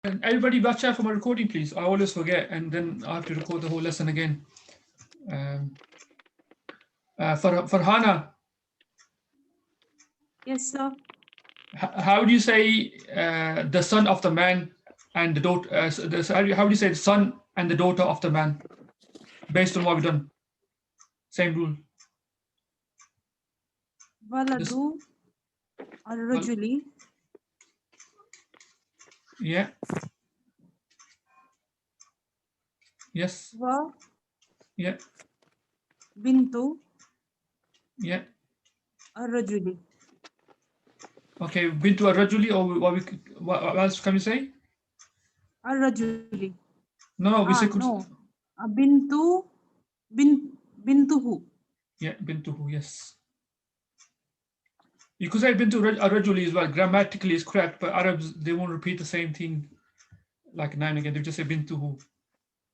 And everybody watch out for my recording, please. I always forget, and then I have to record the whole lesson again. Farhana, Yes, sir. how do you say the son of the man and the daughter? How do you say the son and the daughter of the man, based on what we've done? Same rule. This, Waladu well, الرجل yeah, yes, yeah, وبنت yeah. الرجل. Okay, been to a rajuli, or what else can we say? الرجل. No, no, we say No. بنت بنته. yeah, been to who? Yes. You could say been to a rajuli as well. Grammatically is correct, but Arabs they won't repeat the same thing like now and again. They just say been to who.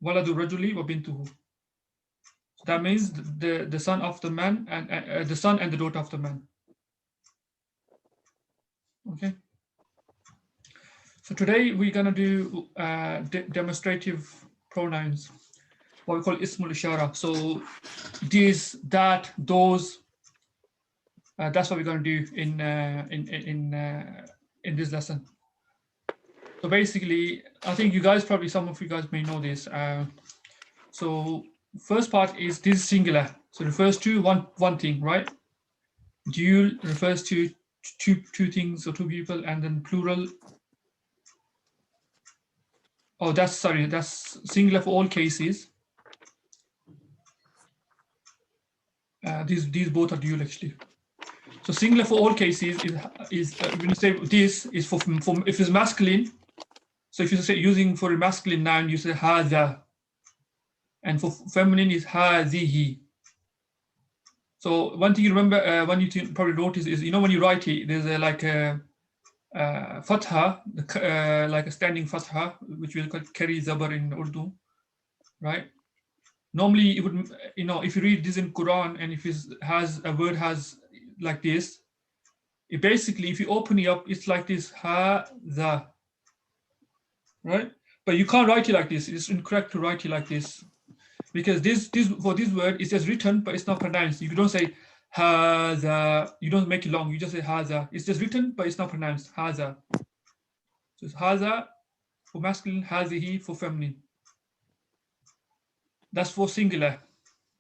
Waladu rajuli wa been to who. So that means the son of the man and the son and the daughter of the man. Okay. So today we're gonna do demonstrative pronouns, what we call ismul ishara. So these, that, those. That's what we're gonna do in this lesson. So basically, I think you guys probably some of you guys may know this. So first part is this singular. So it refers to one thing, right? Dual refers to two things or two people, and then plural. Oh, that's singular for all cases. These both are dual actually. So singular for all cases is when you say this is for if it's masculine. So if you say using for a masculine noun, you say hadha, and for feminine is hadhihi. So one thing you remember, one you probably notice is, when you write it, there's like a fatha, like a standing fatha, which will carry zabar in Urdu, right? Normally, it would, if you read this in Quran, and if it has a word has like this, it basically, if you open it up, it's like this ha the, right? But you can't write it like this. It's incorrect to write it like this, because this for this word it's just written, but it's not pronounced. You don't say haza. You don't make it long. You just say haza. It's just written, but it's not pronounced. Haza. So it's haza for masculine, hazihi for feminine. That's for singular.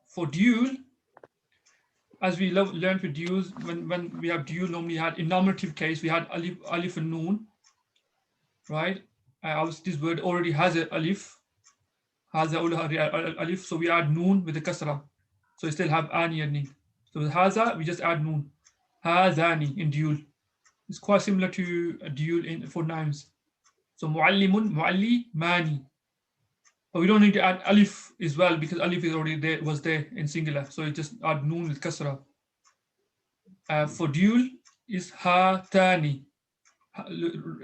For dual, as we learned with duals, when we have dual, normally had in nominative case we had alif and noon, right? Obviously this word already has an alif, has alif, so we add noon with the kasra, so we still have ani ending. So with haza we just add noon. Hazani in dual. It's quite similar to a dual for nouns. So muallimun, mualli, mani. But we don't need to add alif as well, because alif is already there, was there in singular. So you just add noon with kasra. For dual is hatani.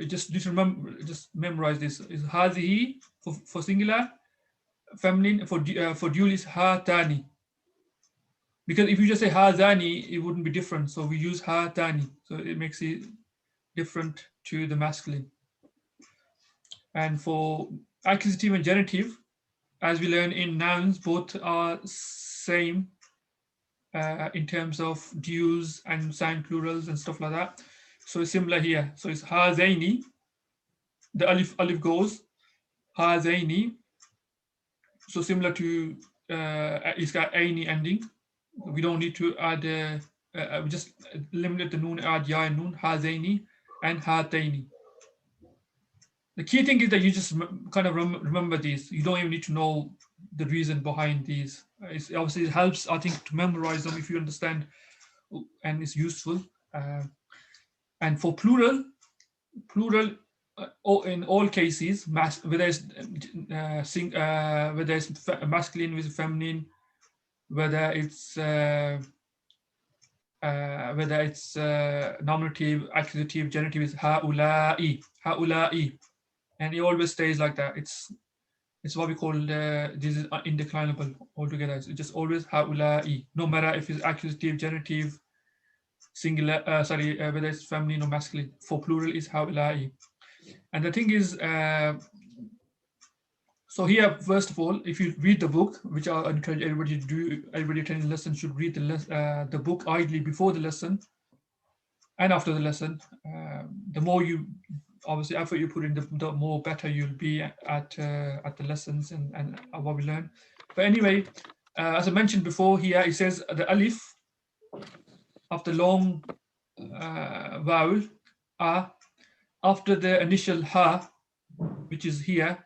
Just remember, just memorize this. Is hazihi for singular, feminine for dual is hatani. Because if you just say hazani, it wouldn't be different. So we use hatani. So it makes it different to the masculine. And for accusative and genitive, as we learn in nouns, both are same in terms of duals and sign plurals and stuff like that. So it's similar here. So it's hazaini. The alif goes hazaini. So similar to it's got aini ending. We don't need to add. We just eliminate the noon, add ya and noon. Hazaini and hataini. The key thing is that you just kind of remember these. You don't even need to know the reason behind these. Obviously, it helps, I think, to memorize them if you understand, and it's useful. And for plural in all cases, whether it's masculine with feminine, whether it's nominative, accusative, genitive is haula'i, and it always stays like that. It's what we call this is indeclinable altogether. It's just always haula'i, no matter if it's accusative, genitive, singular. Whether it's feminine or masculine. For plural is haula'i. And the thing is, so here, first of all, if you read the book, which I encourage everybody to do, everybody attending the lesson should read the book ideally before the lesson and after the lesson. The more you, obviously, effort you put in, the more better you'll be at the lessons and what we learn. But anyway, as I mentioned before, here it says the alif after long vowel after the initial ha, which is here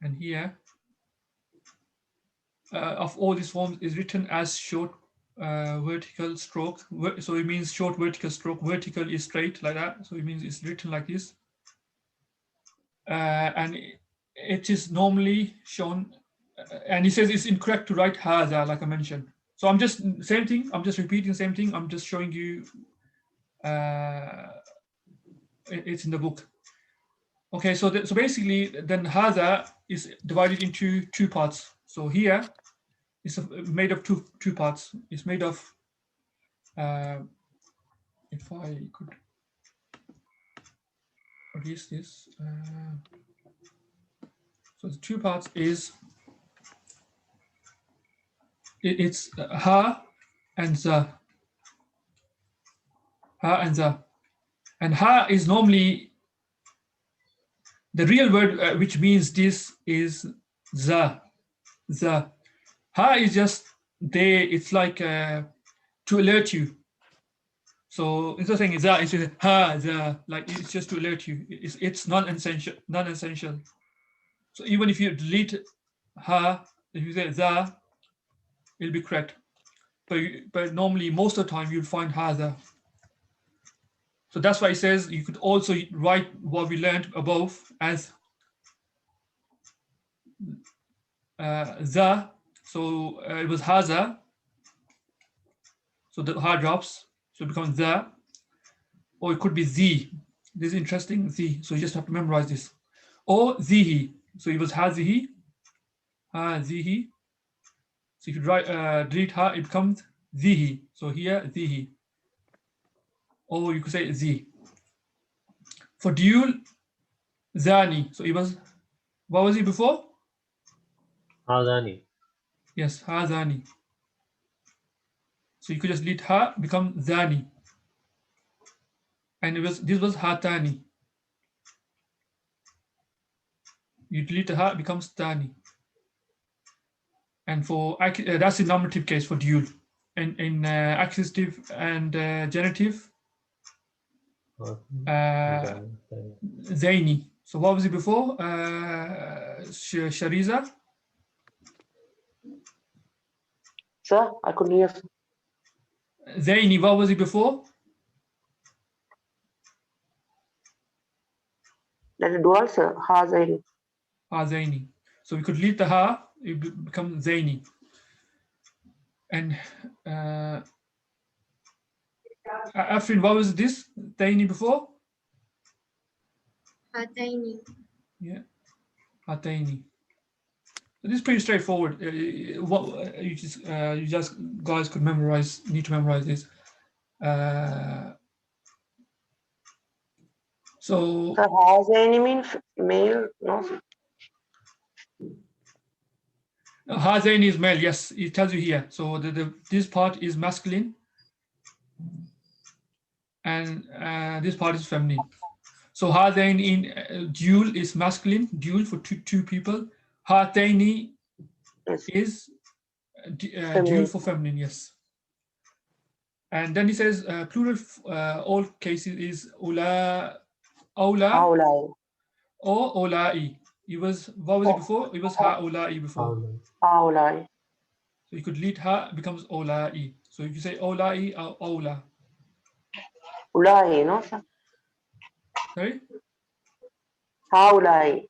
and here, of all these forms is written as short vertical stroke. So it means short vertical stroke. Vertical is straight like that. So it means it's written like this. And it is normally shown, and he says it's incorrect to write haza, like I mentioned. So I'm just, same thing, I'm just repeating the same thing. I'm just showing you, it's in the book. Okay, so basically then haza is divided into two parts. So here it's made of two parts. It's made of, if I could erase this. So the two parts is, it's ha and za. Ha and za. And ha is normally, the real word which means this is za. Za. Ha is just there, it's like to alert you. So instead of saying za, it's just ha, za, like it's just to alert you. It's non-essential, non-essential. So even if you delete ha, if you say za, it'll be correct. But normally, most of the time, you'll find haza. So that's why it says you could also write what we learned above as za. So it was haza. So the ha drops. So it becomes za. Or it could be z. This is interesting, z. So you just have to memorize this. Or zihi. So it was hazihi. Hazihi. So if you write delete ha, it becomes zihi. So here, zihi. Or you could say z. For dual, zani. So it was, what was it before? Hazani. Yes, hazani. So you could just delete ha, become zani. And this was hatani. You delete the ha, it becomes tani. And for that's the nominative case for dual. And in accusative and genitive, zaini. So what was it before? Shariza? Sir, I couldn't hear. Zaini, what was it before? That is dual, sir. Hazaini. Zaini. So we could delete the ha, it become zaini. And Afrin, what was this? Zaini before? Hataini. Yeah, Hataini. So this is pretty straightforward. What you just guys could memorize, need to memorize this. So Sir, Hazaini means male, no, sir. Hazaini is male, yes, it tells you here. So this part is masculine and this part is feminine. So Hazain in dual is masculine, dual for two people. Hataini Yes. is dual for feminine, yes. And then he says plural, all cases is ula, aula, Haulai. or olai. It was, what was it before? It was haulai before. Haulai. So you could delete ha, it becomes olai. So if you say olai or ola. Ulai, no, sir. Sorry? Haulai.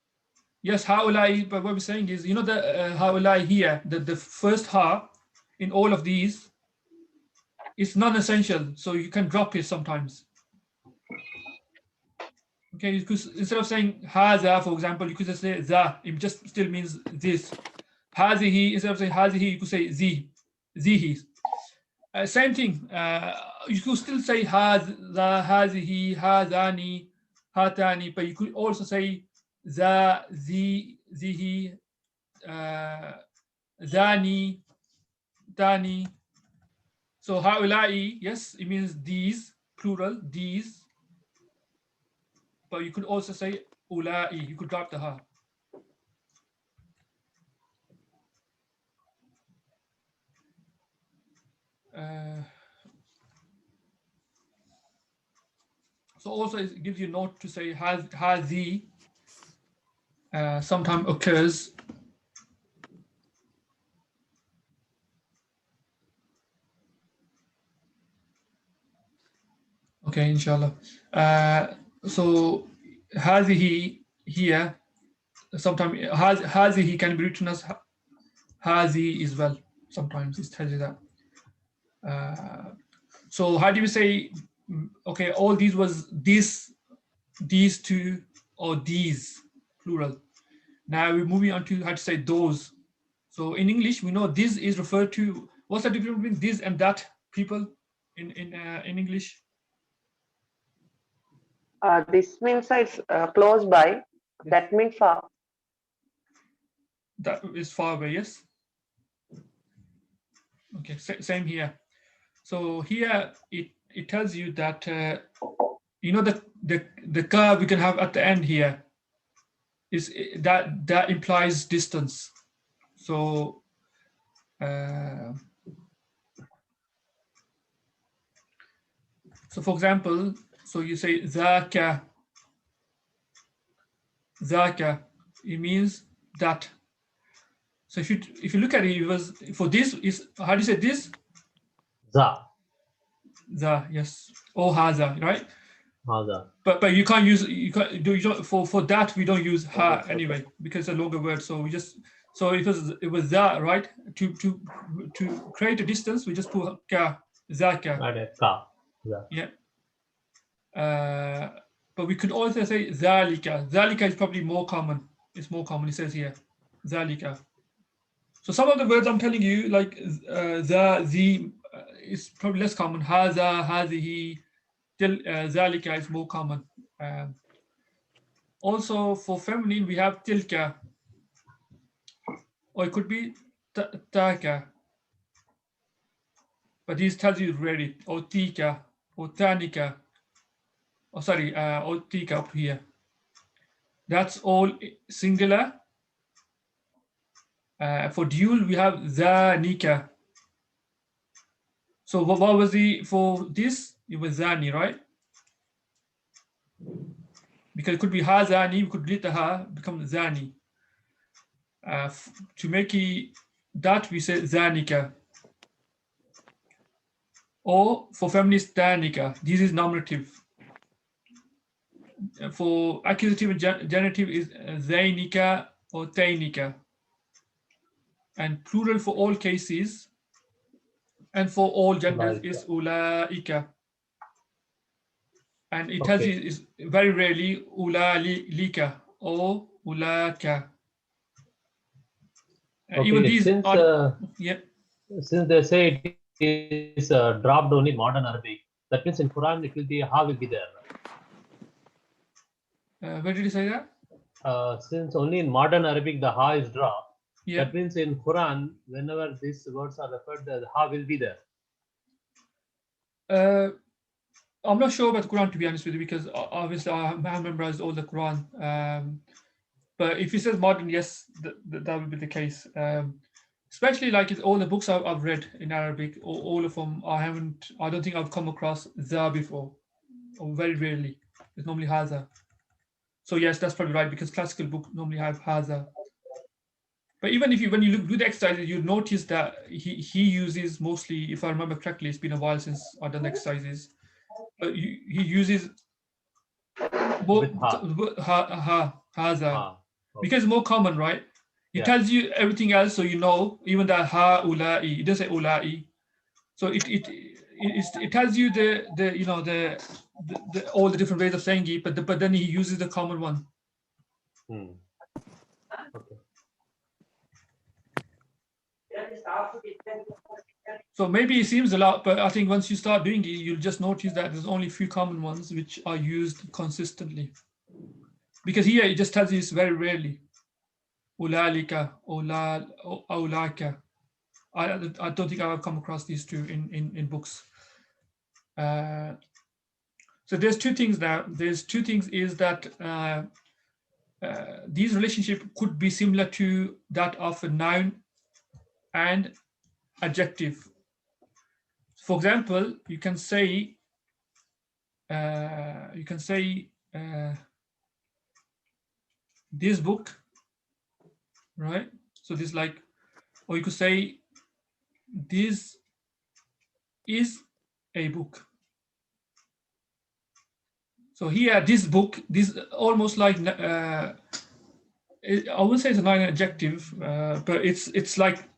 Yes, haulai, but what we're saying is, you know, the haulai here, the first ha in all of these is non-essential, so you can drop it sometimes. Okay, because instead of saying haza, for example, you could just say za, it just still means this. Hazihi, instead of saying hazihi, you could say zihi. Same thing, you could still say hadha, hadhihi, hadani, hatani, but you could also say the, zihi, dhani, dani. So haulai, yes, it means these, plural, these. But you could also say ulai, you could drop the ha. So also it gives you a note to say hazi sometimes occurs. Okay, inshallah. So hazihi here, sometimes hazihi can be written as hazi as well. Sometimes it tells you that. So how do you say, okay, all these was this, these two, or these, plural. Now we're moving on to how to say those. So in English, we know this is referred to, what's the difference between this and that, people, in English? This means it's close by. That means far. That is far away, yes? Okay, same here. So here it tells you that, you know, the curve we can have at the end here is that implies distance. So so for example, so you say dhaka, it means that. So if you look at it, it was for this is, how do you say this? Za. Yes, or haza, right? Haza. But you can't use, you don't, for that we don't use ha anyway, because it's a longer word. So we just, so it was that, right? To create a distance, we just put ka, zaka. Add a ka. Za. Yeah. But we could also say zalika. Zalika is probably more common. It's more common. It says here, zalika. So some of the words I'm telling you, like the, is probably less common. Haza, hazihi, zalika is more common. Also for feminine, we have tilka, or it could be taka. But these tells you already, or tika, or tanika. Oh, sorry, or tika up here. That's all singular. For dual, we have zanika. So what was the, for this? It was zani, right? Because it could be ha zani, we could delete the ha, become zani. To make it that, we say zanika. Or for feminist, danika. This is nominative. For accusative and genitive is zainika or tainika. And plural for all cases and for all genders is ulaika. And it tells you is very rarely ulalika or ulaka. Even these since, are, yeah. Since they say it is dropped only in modern Arabic, that means in Quran it will be ha will be there. Where did you say that? Since only in modern Arabic the ha is dropped, Yeah. that means in Quran whenever these words are referred, the ha will be there. I'm not sure about the Quran, to be honest with you, because obviously I have memorized all the Quran. But if it says modern, yes, that would be the case. Especially like all the books I've read in Arabic, all of them, I don't think I've come across the before, or very rarely. It's normally haza. So yes, that's probably right, because classical book normally have haza. But even if when you do the exercises, you notice that he uses mostly, if I remember correctly, it's been a while since I've done the exercises. But he uses haza, because it's more common, right? He tells you everything else, so you know, even that ha ulai, it doesn't say ulai. So it tells you the you know the all the different ways of saying it, but then he uses the common one. Okay. So maybe it seems a lot, but I think once you start doing it, you'll just notice that there's only a few common ones which are used consistently. Because here it just tells you it's very rarely. Ulalika, aulaka. I don't think I've come across these two in books. So there's two things now. There's two things is that these relationship could be similar to that of a noun and adjective. For example, you can say this book, right? So this like, or you could say this is a book. So here, this book, this almost like I wouldn't say it's a noun and adjective, but it's like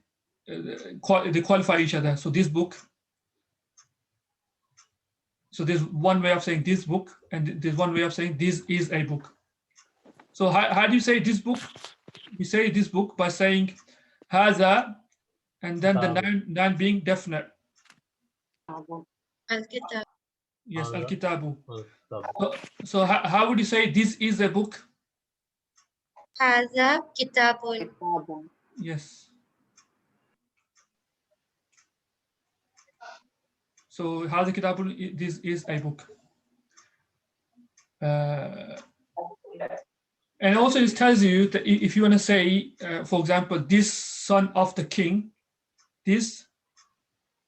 they qualify each other. So this book. So there's one way of saying this book, and there's one way of saying this is a book. So how do you say this book? We say this book by saying haza, and then the noun being definite. Al-Kitab. Yes, Haza. al-kitabu. Al-Kitab. So how would you say this is a book? Hadha kitabun. Yes. So haza kitabun, this is a book. And also it tells you that if you want to say, for example, this son of the king, this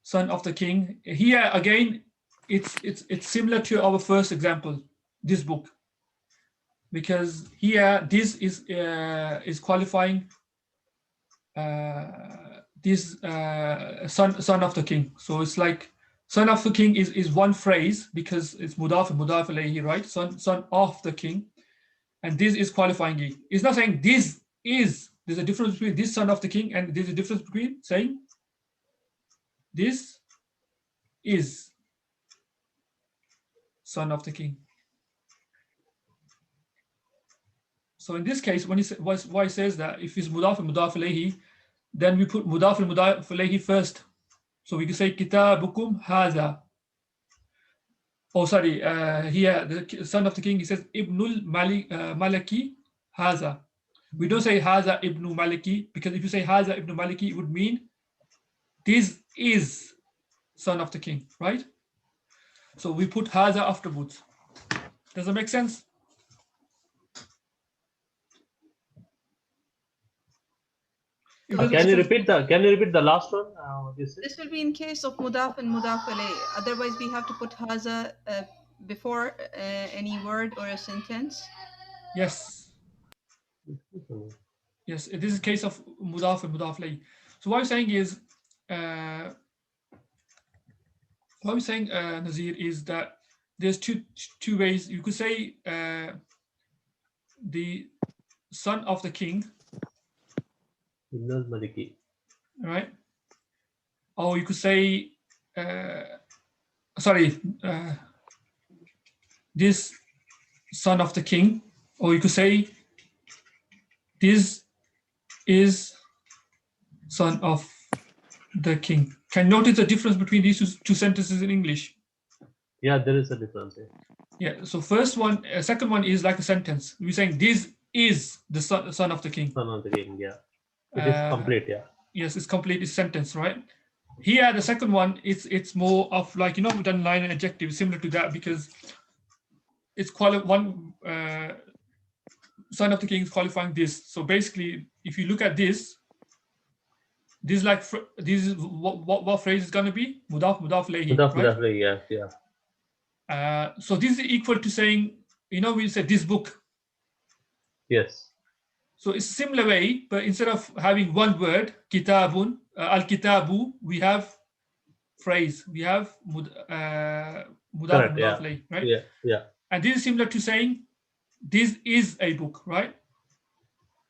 son of the king, here again, it's similar to our first example, this book, because here this is qualifying this son of the king. So it's like son of the king is one phrase because it's mudaf alayhi, right? Son of the king. And this is qualifying it. It's not saying this is. There's a difference between this son of the king and there's a difference between saying this is son of the king. So in this case, when why it says that if it's mudaf and mudaf alayhi, then we put mudaf and mudaf alayhi first. So we can say kitabukum hadha. Oh, sorry. Here, the son of the king, he says ibnul malaki hadha. We don't say haza ibn Maliki, because if you say haza ibn Maliki, it would mean this is son of the king, right? So we put haza afterwards. Does that make sense? Can you repeat the last one? This will be in case of mudaf and mudaf alayh. Otherwise, we have to put haza before any word or a sentence. Yes. Yes, this is a case of mudaf and mudaf alayh. So what I'm saying is, Nazir, is that there's two ways. You could say the son of the king, right? Or you could say, this son of the king, or you could say this is son of the king. Can you notice the difference between these two sentences in English? Yeah, there is a difference. Yeah. So second one is like a sentence. We're saying this is the son of the king. Son of the king, yeah. It is complete, yeah. Yes, it's complete. It's sentence, right? Here, the second one, it's more of like, we've done line and adjective similar to that because it's one son of the king is qualifying this. So basically, if you look at this is what phrase is going to be? Mudaf alayhi, right? Yeah. So this is equal to saying, we said this book. Yes. So it's a similar way, but instead of having one word, kitabun, al-kitabu, we have phrase. We have mudaf alayhi, right? Yeah. And this is similar to saying this is a book, right?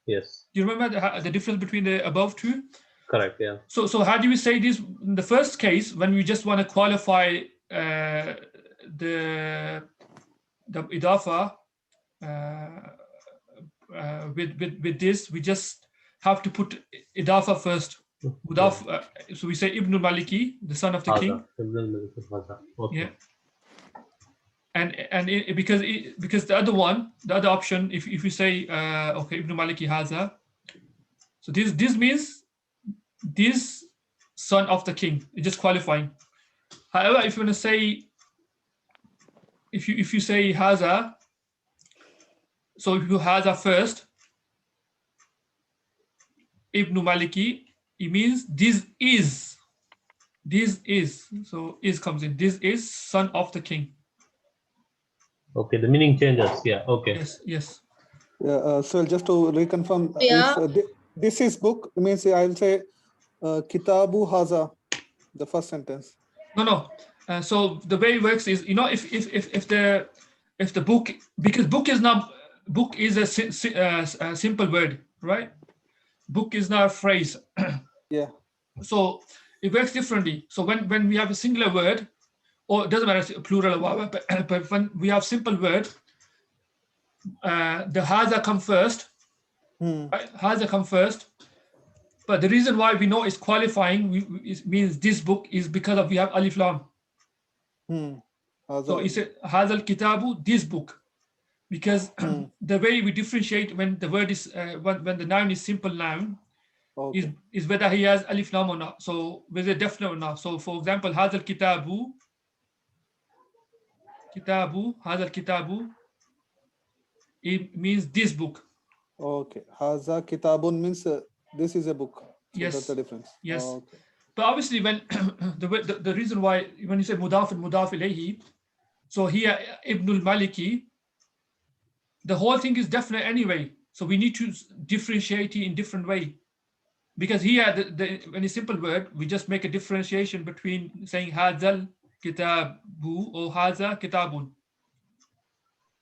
Yes. Do you remember the difference between the above two? Correct, yeah. So how do we say this in the first case when we just want to qualify the idafa with this? We just have to put idafa first. Mudaf, so we say Ibn al-Maliki, the son of the king. Okay. Yeah. And because the other option, if you say okay, Ibn Maliki Haza, so this means this son of the king. It's just qualifying. However, if you want to say, if you say Haza, so if you Haza first, Ibn Maliki, it means this is. So is comes in. This is son of the king. Okay, the meaning changes. Yeah. Okay. Yes. Yeah, so just to reconfirm, Yeah. if this is book, means I will say Kitabu Haza, the first sentence. No. So the way it works is, if the book, because book is a simple word, right? Book is not a phrase. Yeah. So it works differently. So when we have a singular word, or it doesn't matter plural or whatever, but when we have simple word, the haza come first. Right? Haza come first. But the reason why we know it's qualifying it means this book is because of we have alif lam. So it's Hazal Kitabu, this book, because the way we differentiate when the word is when the noun is simple noun, Okay. is whether he has alif lam or not. So whether definite or not. So for example, Hazal Kitabu, Hazal Kitabu, it means this book. Okay. Haza Kitabun means this is a book. So Yes. that's the difference. Yes. Okay. But obviously, when the reason why when you say mudaf and mudaf ilayhi, so here Ibn al-Maliki, the whole thing is definite anyway. So we need to differentiate it in different way, because here when it's simple word, we just make a differentiation between saying Hazal Kitabu or Haza Kitabun,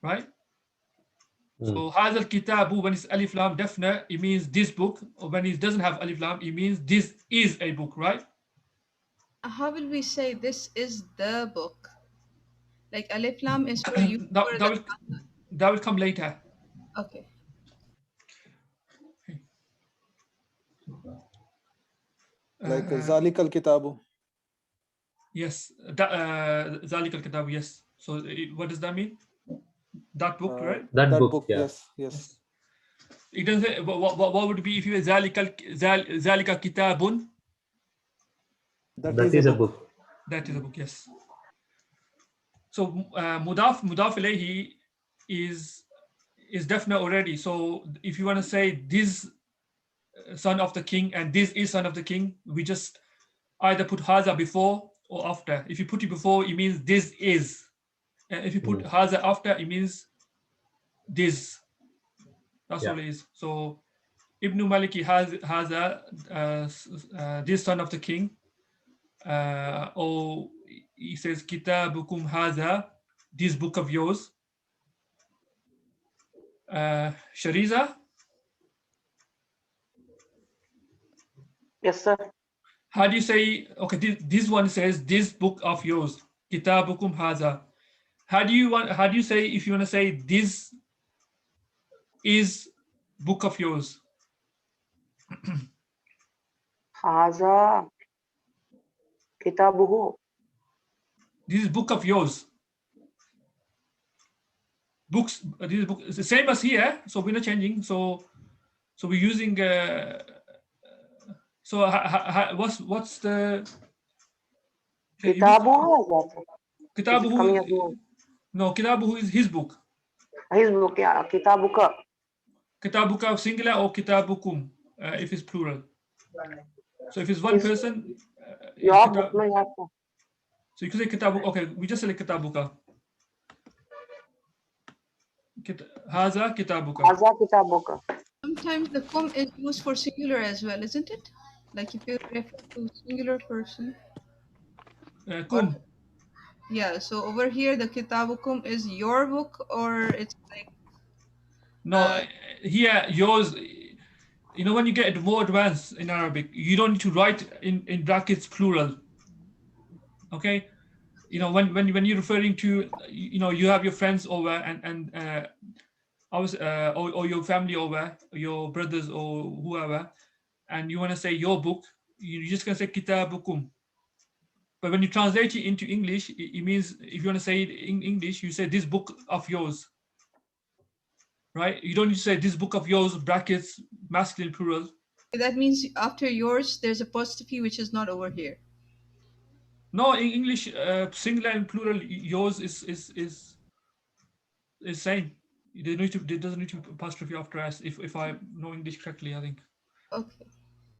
right? So Hazal Kitabu, when it's alif lam definite, it means this book, or when it doesn't have alif lam, it means this is a book, right? How will we say this is the book? Like alif lam is for you. That will come later. Okay. Like Zalikal Kitabu. Yes, Zalik al-Kitab, yes. So what does that mean? That book, right? That book, yeah. Yes. It doesn't say, what would it be if you were Zalika Kitabun? That is a book. That is a book, yes. So Mudaf ilayhi is definite already. So if you want to say this son of the king and this is son of the king, we just either put Haza before or after. If you put it before, it means this is. And if you put Haza after, it means this. That's all it is. So Ibn Maliki has this son of the king, or he says Kitabukum Haza, this book of yours. Shariza? Yes, sir. How do you say, okay, this one says this book of yours, Kitabukum Haza. How do you say, if you want to say this is book of yours? Haza Kitabuhu. This is book of yours. Books, this is book, it's the same as here, so we're not changing. So we're using, what's the Kitabuhu. Kitabuhu? No, Kitabuhu is his book. His book, yeah. Kitabuka. Kitabuka singular or Kitabukum, if it's plural. So if it's one person, your book, no, yeah. so you can say Kitabu. Okay, we just say Kitabuka. Haza Kitabuka. Haza Kitabuka. Sometimes the kum is used for singular as well, isn't it? Like if you refer to a singular person. Kum. Yeah, so over here the kitabukum is your book, or it's like no, here yours. You know, when you get more advanced in Arabic, you don't need to write in brackets plural. Okay, you know, when you're referring to, you know, you have your friends over and or your family over, your brothers or whoever, and you want to say your book, you just can say kitabukum. But when you translate it into English, it means, if you want to say it in English, you say this book of yours, right? You don't need to say this book of yours, brackets, masculine plural. That means after yours, there's apostrophe, which is not over here. No, in English, singular and plural, yours is same. There doesn't need to be apostrophe after s. If I know English correctly, I think. Okay.